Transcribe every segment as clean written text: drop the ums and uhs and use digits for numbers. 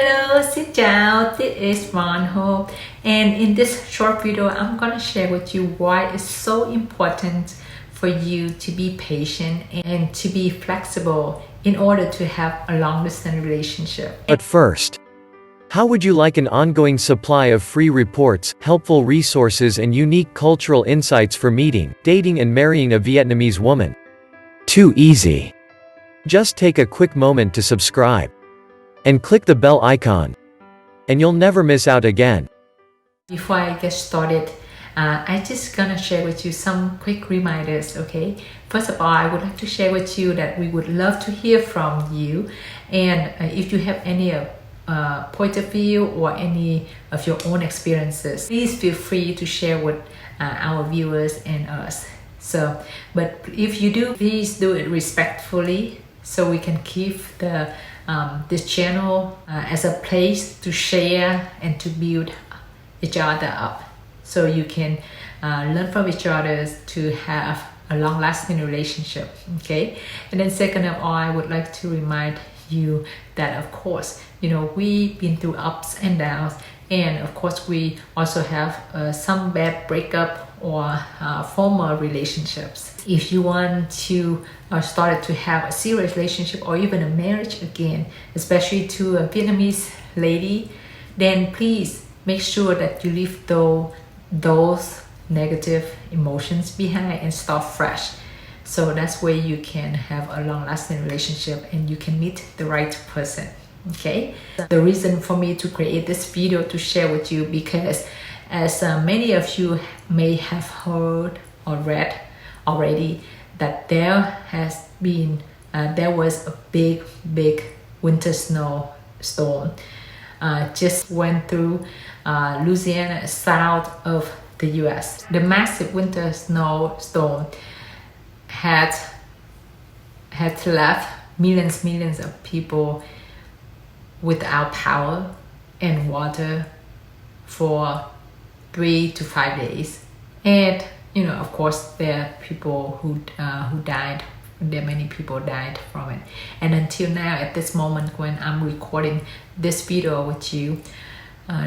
Hello, xin chào, this is Ron Ho, and in this short video I'm gonna share with you why it's so important for you to be patient and to be flexible in order to have a long-distance relationship. But first, how would you like an ongoing supply of free reports, helpful resources and unique cultural insights for meeting, dating and marrying a Vietnamese woman? Too easy. Just take a quick moment to subscribe and click the bell icon, and you'll never miss out again. Before I get started, I just gonna share with you some quick reminders, okay? First of all, I would like to share with you that we would love to hear from you, and if you have any point of view or any of your own experiences, please feel free to share with our viewers and us. But if you do, please do it respectfully so we can keep this channel as a place to share and to build each other up, so you can learn from each other to have a long-lasting relationship, okay? And then second of all, I would like to remind you that of course, you know, we've been through ups and downs, and of course we also have some bad breakup or former relationships. If you want to start to have a serious relationship or even a marriage again, especially to a Vietnamese lady, then please make sure that you leave those negative emotions behind and start fresh. So that's where you can have a long-lasting relationship and you can meet the right person, okay? The reason for me to create this video to share with you, because as many of you may have heard or read already, that there was a big winter snowstorm just went through Louisiana, south of the US. The massive winter snowstorm had left millions of people without power and water for 3 to 5 days. And you know, of course, there are people who died. There are many people died from it. And until now, at this moment when I'm recording this video with you,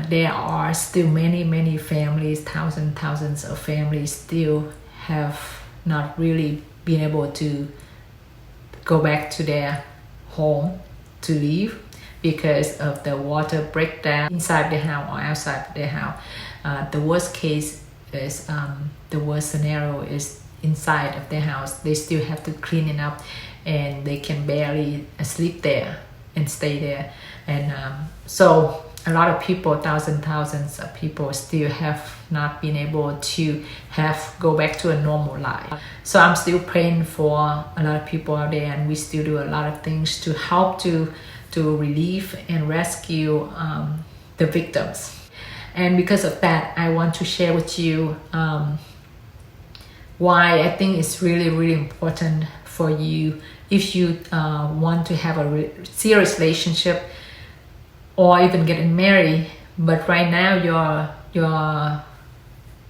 there are still many families, thousands of families still have not really been able to go back to their home to live because of the water breakdown inside the house or outside the house. The worst case is the worst scenario is inside of their house. They still have to clean it up and they can barely sleep there and stay there. And so a lot of people, thousands of people still have not been able to go back to a normal life. So I'm still praying for a lot of people out there, and we still do a lot of things to help to relieve and rescue the victims. And because of that, I want to share with you why I think it's really important for you, if you want to have a serious relationship or even getting married, but right now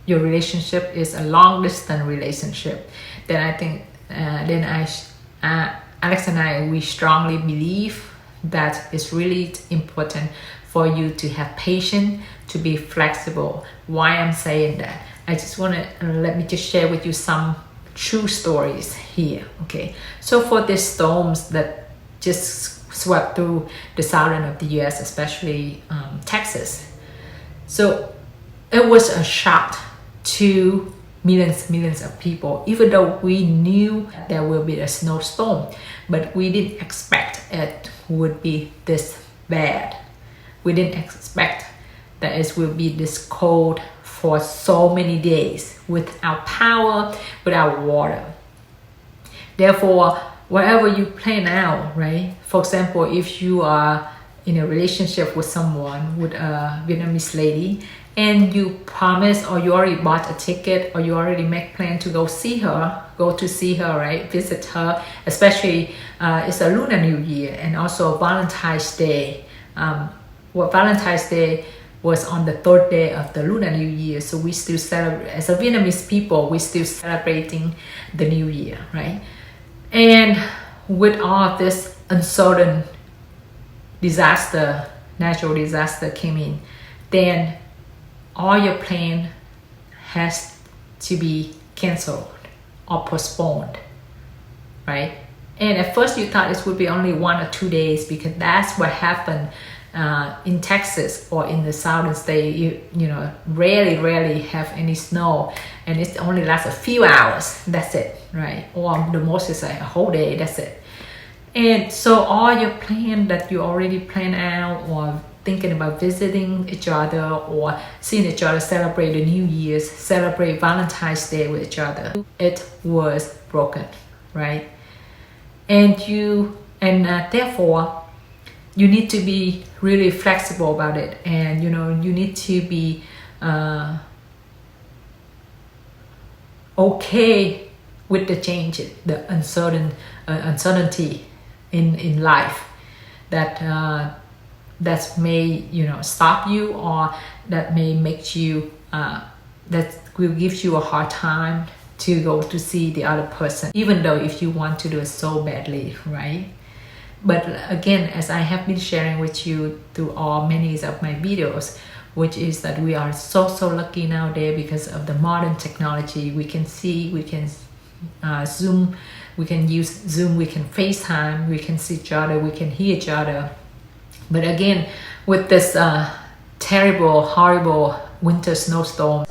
your relationship is a long-distance relationship, then I think Alex and I, we strongly believe that it's really important for you to have patience, to be flexible. Why I'm saying that? I just want to let me just share with you some true stories here, okay? So for the storms that just swept through the southern of the US, especially Texas, so it was a shock to millions of people, even though we knew there will be a snowstorm, but we didn't expect it would be this bad. We didn't expect that it will be this cold for so many days without power, without water. Therefore, whatever you plan out, right? For example, if you are in a relationship with someone, with a Vietnamese lady, and you promise or you already bought a ticket or you already make plan to go to see her, right? Visit her, especially it's a Lunar New Year and also Valentine's Day. Valentine's Day was on the third day of the Lunar New Year, so we still celebrate, as a Vietnamese people, we still celebrating the New Year, right? And with all of this uncertain disaster natural disaster came in, then all your plan has to be canceled or postponed, right? And at first you thought it would be only 1 or 2 days, because that's what happened in Texas or in the southern state. You know, rarely have any snow, and it only lasts a few hours. That's it, right? Or the most is like a whole day. That's it. And so all your plan that you already planned out, or thinking about visiting each other, or seeing each other, celebrate the New Year's, celebrate Valentine's Day with each other, it was broken, right? And therefore you need to be really flexible about it, and you know, you need to be okay with the change, the uncertainty in life that may, you know, stop you, or that may make you that will give you a hard time to go to see the other person, even though if you want to do it so badly, right? But again, as I have been sharing with you through all many of my videos, which is that we are so lucky nowadays because of the modern technology. We can see, we can Zoom, we can use Zoom, we can FaceTime, we can see each other, we can hear each other. But again, with this terrible, horrible winter snowstorm,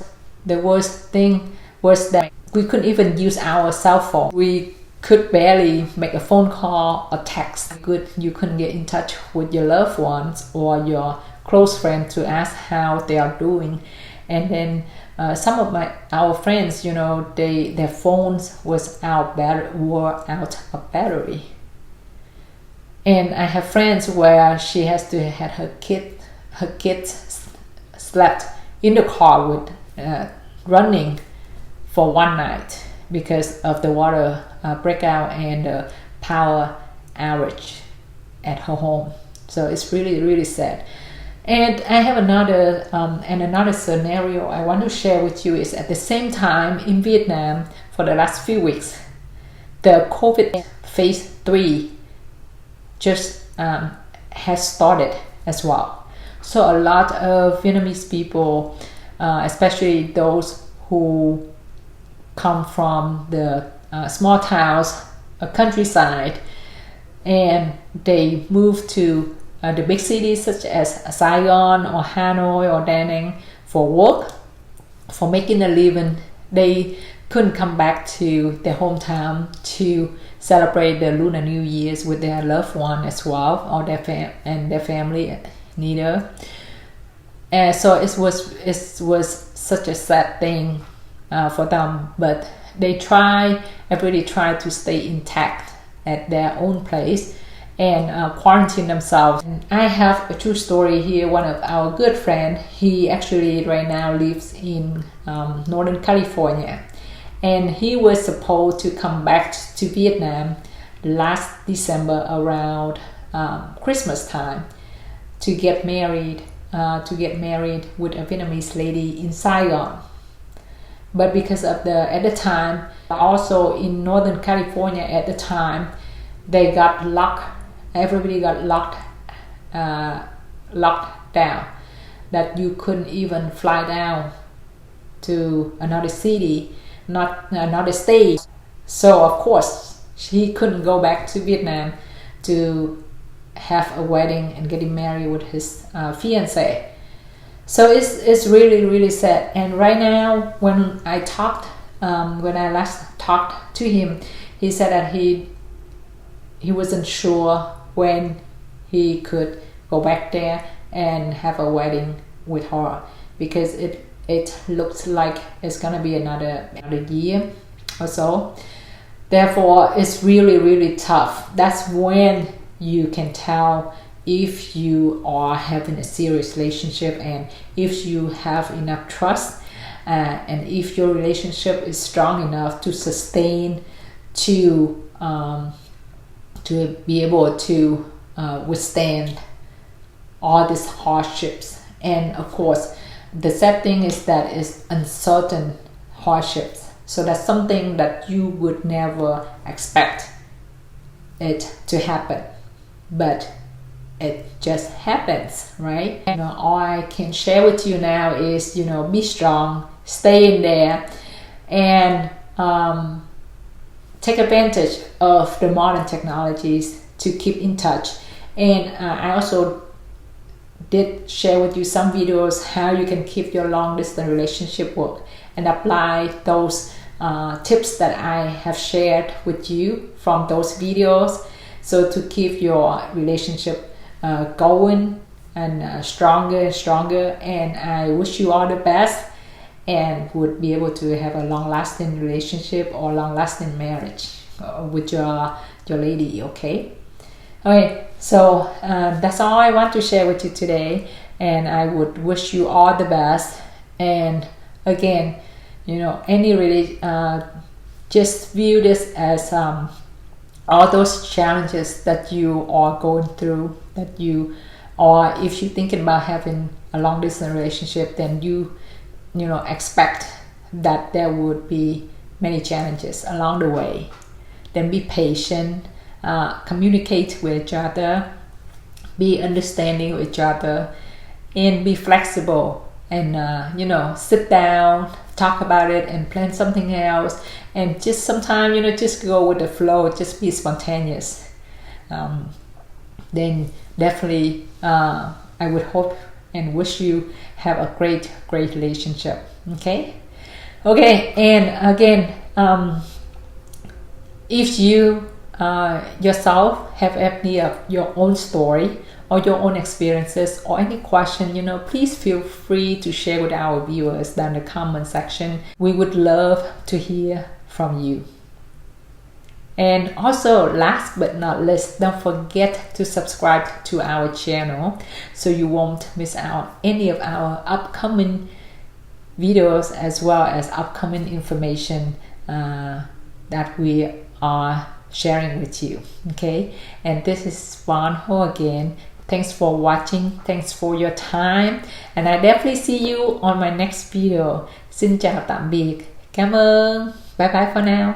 the worst thing was that we couldn't even use our cell phone. We could barely make a phone call or text. You couldn't get in touch with your loved ones or your close friends to ask how they are doing. And then some of our friends, you know, their phones were out of battery. And I have friends where she has to have her kids slept in the car with running for one night because of the water breakout and the power outage at her home. So it's really sad. And I have another scenario I want to share with you. Is at the same time in Vietnam, for the last few weeks, the COVID phase 3 just has started as well. So a lot of Vietnamese people, especially those who come from the small towns, countryside, and they move to the big cities such as Saigon or Hanoi or Da Nang for work, for making a living. They couldn't come back to their hometown to celebrate the Lunar New Year's with their loved one as well, or their family neither. And so it was such a sad thing for them, but they really try to stay intact at their own place and quarantine themselves. And I have a true story here. One of our good friend, he actually right now lives in Northern California, and he was supposed to come back to Vietnam last December around Christmas time to get married with a Vietnamese lady in Saigon. But because of at the time, also in Northern California at the time, they got locked. Everybody got locked down, that you couldn't even fly down to another city, not another state. So of course he couldn't go back to Vietnam to have a wedding and getting married with his fiancée. So it's really sad. And right now, when I last talked to him, he said that he wasn't sure when he could go back there and have a wedding with her, because it looks like it's gonna be another year or so. Therefore, it's really tough. That's when you can tell if you are having a serious relationship, and if you have enough trust, and if your relationship is strong enough to sustain, to be able to withstand all these hardships. And of course, the sad thing is that it's uncertain hardships. So that's something that you would never expect it to happen. But it just happens, right? All I can share with you now is, be strong, stay in there, and take advantage of the modern technologies to keep in touch. And I also did share with you some videos how you can keep your long distance relationship work and apply those tips that I have shared with you from those videos, so to keep your relationship going and stronger and stronger. And I wish you all the best and would be able to have a long-lasting relationship or long-lasting marriage with your lady. Okay, so that's all I want to share with you today, and I would wish you all the best. And again, just view this as all those challenges that you are going through, or if you're thinking about having a long distance relationship, then you expect that there would be many challenges along the way. Then be patient, communicate with each other, be understanding with each other, and be flexible. And sit down, talk about it, and plan something else. And just sometimes, just go with the flow, just be spontaneous. Then definitely, I would hope and wish you have a great relationship. Okay, and again, if you yourself have any of your own story or your own experiences or any question, please feel free to share with our viewers down the comment section. We would love to hear from you. And also, last but not least, don't forget to subscribe to our channel so you won't miss out any of our upcoming videos, as well as upcoming information that we are sharing with you. Okay, and this is Van Ho again. Thanks for watching, thanks for your time, and I definitely see you on my next video. Xin chào tạm biệt, cảm ơn, bye bye for now.